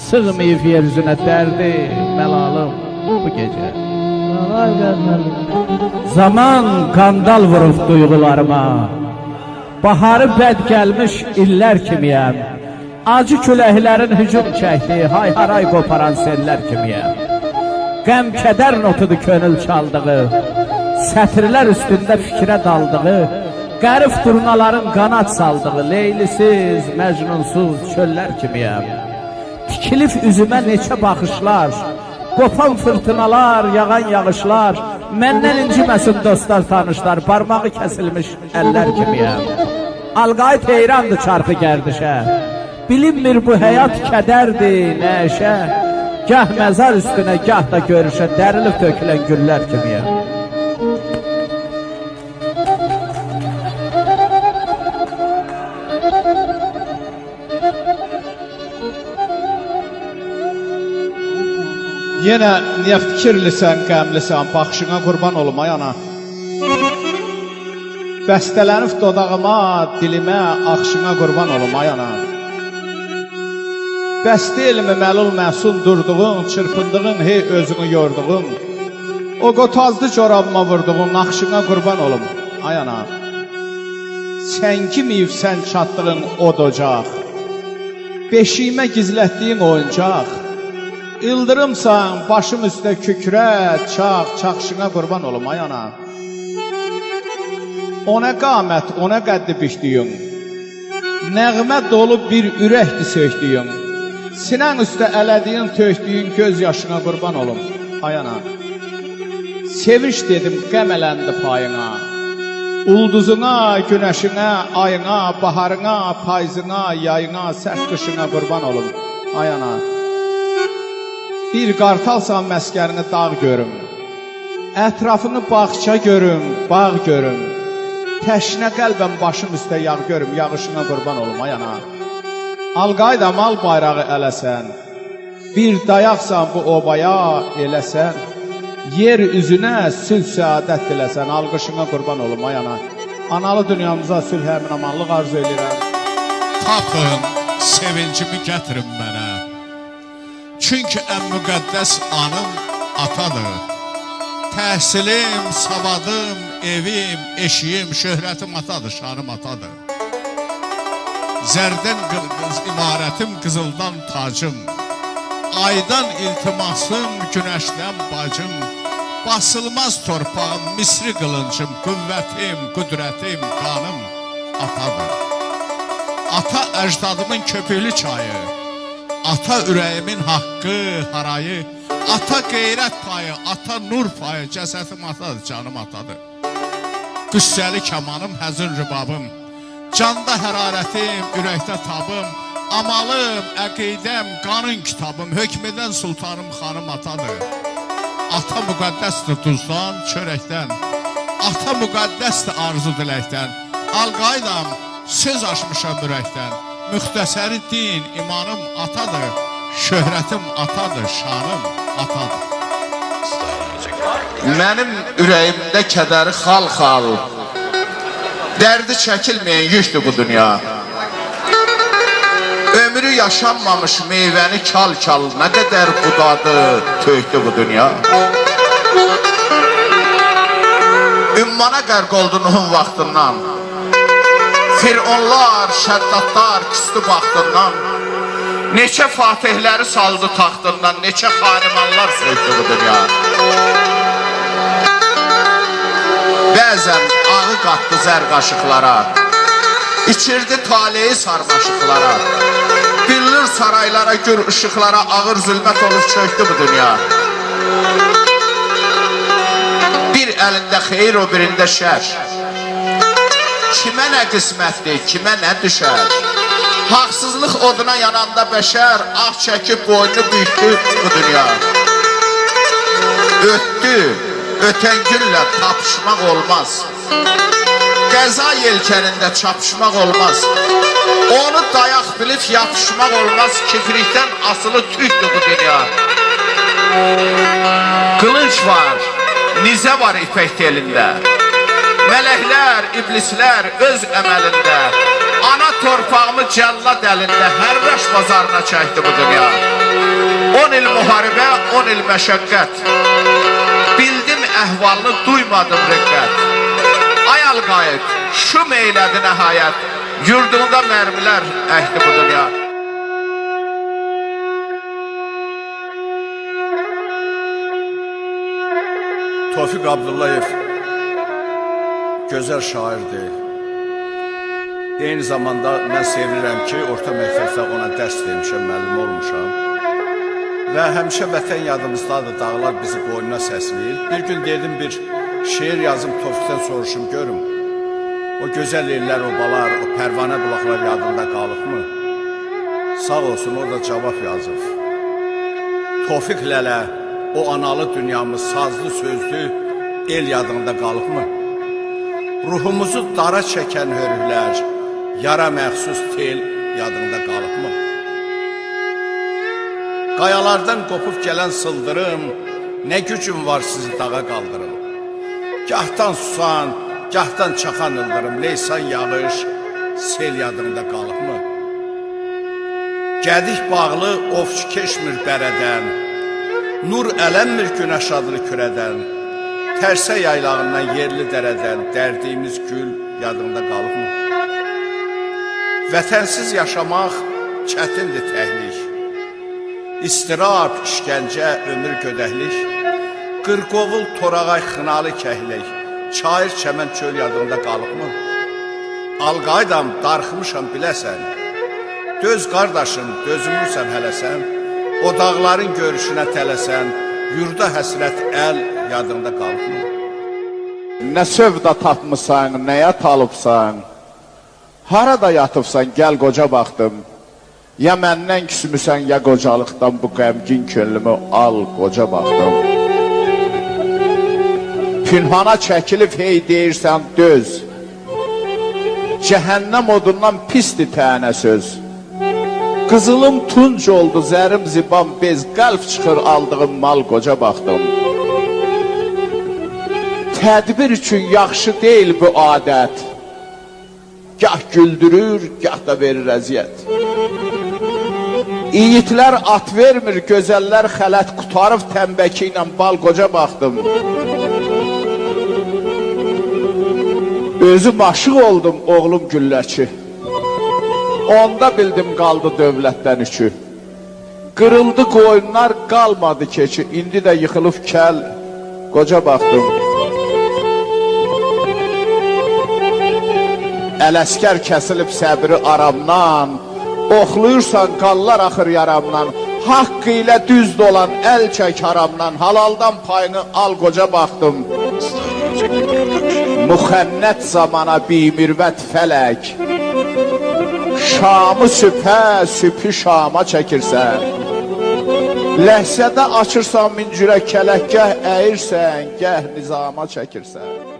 Sığmayıb yeryüzünə dərdi, məlalım bu gecə. Zaman qandal vurub duyğularıma, baharı bəd gəlmiş illər kimiyəm. Acı küləklərin hücum çəkdiyi, hay-haray qoparan sellər kimiyəm. Qəm-kədər notudur könül çaldığı, sətirlər üstündə fikrə daldığı, qərif durnaların qanat saldığı, leylisiz, məcnunsuz çöllər kimiyəm. Tikilif üzümə neçə baxışlar, qopan fırtınalar, yağan yağışlar, məndən inciməsin dostlar, tanışlar, parmağı kəsilmiş əllər kimiyəm. Alqayt heyrandır çarxı gərdişə, bilinmir bu həyat kədərdir, nəşə, gah məzar üstünə, gah da görüşə, dərilib tökülən güllər kimiyəm. Yenə niyə fikirlisən, qəmlisən, baxışına qurban olum ay ana. Bəstələnib dodağıma, dilimə, axşına qurban olum ay ana. Bəstə elmi məlul məhsun durduğun, çırpındığın, hey özünü yorduğun, o qotazlı corabıma vurduğun, naxşına qurban olum ay ana. Çəngimiyib sən çatdığın od ocaq, beşiyimə gizlətdiyin oyuncaq, İldırımsan, başım üstə kükrə, çaq, çaqşına qurban olum ay ana. O nə qamət, o nə qəddi bişdiyim, nəğmə dolu bir ürəkdir söktüyüm, sinən üstə ələdiyin, tökdüyün göz yaşına qurban olum ay ana. Seviş dedim, qəm eləndi payına, ulduzuna, günəşinə, ayına, baharına, payzına, yayına, sərt qışına qurban olum ay ana. Bir qartalsan məskərini dağ görüm, ətrafını bağça görüm, bağ görüm, təşnə qəlbən başım üstə yağ görüm, yağışına qurban olum ay ana. Alqayda mal bayrağı eləsən, bir dayaqsan bu obaya eləsən, yer üzünə sülh səadət diləsən, alqışına qurban olum ay ana. Analı dünyamıza sülh əmin amanlıq arzu edirəm. Tapın, sevincimi gətirin mənə. Çünki ən müqəddəs anım atadır. Təhsilim, savadım, evim, eşiyim, şöhrətim atadır, şanım atadır. Zərdən imarətim, qızıldan tacım, aydan iltimasım, günəşdən bacım, basılmaz torpağım, misri qılıncım, qüvvətim, qüdrətim, qanım atadır. Ata əcdadımın köpüklü çayı, ata ürəyimin haqqı, harayı, ata qeyrət payı, ata nur payı, cəsətim atadır, canım atadır. Qüssəli kamanım, həzin rübabım, canda hərarətim, ürəkdə tabım, amalım, əqidəm, qanın kitabım, hökmedən sultanım, xanım atadır. Ata müqəddəsdir duzdan, çörəkdən, ata müqəddəsdir arzu diləkdən, alqaydam, söz açmışam ürəkdən, müxtəsəri din, imanım atadır, şöhrətim atadır, şanım atadır. Mənim ürəyimdə kədəri xal-xal, dərdi çəkilməyən yükdür bu dünya. Ömrü yaşanmamış meyvəni kal-kal, nə qədər budadı, tökdü bu dünya. Ümmana qərq oldu Nuhun vaxtından, Fironlar, şəddadlar küstü baxtından, neçə fatihləri saldı taxtından, neçə xanimanlar söktü bu dünya. Bəzən ağı qatdı zər qaşıqlara, içirdi taleyi sarmaşıqlara, billur saraylara, gür ışıqlara, ağır zülmət olub çöktü bu dünya. Bir əlində xeyir, o birində şər, kimə nə qismətdir, kimə nə düşər? Haqsızlıq oduna yananda bəşər, ah çəkib boynu büyüktü bu dünya. Ötdü, ötən günlə tapışmaq olmaz, qəza yelkənində çapışmaq olmaz, onu dayaq bilib yapışmaq olmaz, kifrikdən asılı tüydü bu dünya. Qılınç var, nizə var ipək telində, mələklər, iblislər öz əməlində, ana torpağımı cəllad əlində, hərvəş bazarına çəkdi bu dünya. 10 il müharibə, 10 il məşəqqət. Bildim əhvalını, duymadım rəqqət. Ay Alqayıt, şum eylədi nəhayət. Yurdunda mərmilər əhdi bu dünya. Tofiq Abdullayev gözəl şairdir. Eyni zamanda mən sevirəm ki, orta məktəbdə ona dərs vermişəm, müəllim olmuşam. Və həmişə vətən yadımızdadır, dağlar bizi qoynuna səsləyir. Bir gün dedim, bir şeir yazım, Tofiqdən soruşum, görüm. O gözəl ellər, o balar, o pərvanə bulaqlar yadında qalıbmı? Sağ olsun, o da cavab yazıb. Tofiq lələ, o analı dünyamız, sazlı sözlü el yadında qalıbmı? Ruhumuzu dara çəkən hörüklər, yara məxsus tel yadında qalıbmı? Qayalardan qopub gələn sıldırım, nə gücüm var sizi dağa qaldırım? Gahdan susan, gahdan çaxan ıldırım, leysan yağış, sel yadında qalıbmı? Gədik bağlı, ovç keşmir bərədən, nur ələmmir günəş adlı kürədən, tərsə yaylağından, yerli dərədən, dərdiyimiz gül yadında qalıbmı? Vətənsiz yaşamaq çətindir təhlik, İstirab, işgəncə, ömür gödəklik, qırqovul, torağay, xınalı kəhlik, çayır, çəmən, çöl yadında qalıbmı? Alqaydam, darxmışam biləsən, döz qardaşım, dözümlüsən hələsən, o dağların görüşünə tələsən, yurda həsrət əl yadında qalıbmı? Nə sövda tapmısan, nəyə talıbsan? Harada yatıbsan, gəl qoca baxdım. Ya məndən küsmüsən, ya qocalıqdan bu qəmgin könlümü al, qoca baxdım. Pünhana çəkilib hey deyirsən, döz. Cəhənnəm odundan pisdir tənə söz. Qızılım tunc oldu, zərim ziban bez, qəlb çıxır aldığım mal, qoca baxdım. Tədbir üçün yaxşı deyil bu adət. Gah güldürür, gah da verir əziyyət. İyitlər at vermir, gözəllər xələt, qutarıb təmbəki ilə bal, qoca baxdım. Özüm aşıq oldum, oğlum gülləçi. Onda bildim qaldı dövlətdən üçü. Qırıldı qoyunlar, qalmadı keçi. İndi də yıxılıb kəl, qoca baxdım. Ələskər kəsilib səbri aramdan, oxluyursan qanlar axır yaramdan. Haqqı ilə düz dolan əl çək haramdan, halaldan payını al, qoca baxdım. Müxənnət zamana bimirvət fələk, şamı sübhə, sübhü şama çəkirsən. Ləhsədə açırsan min cürə kələk, gəh əyirsən, gəh nizama çəkirsən.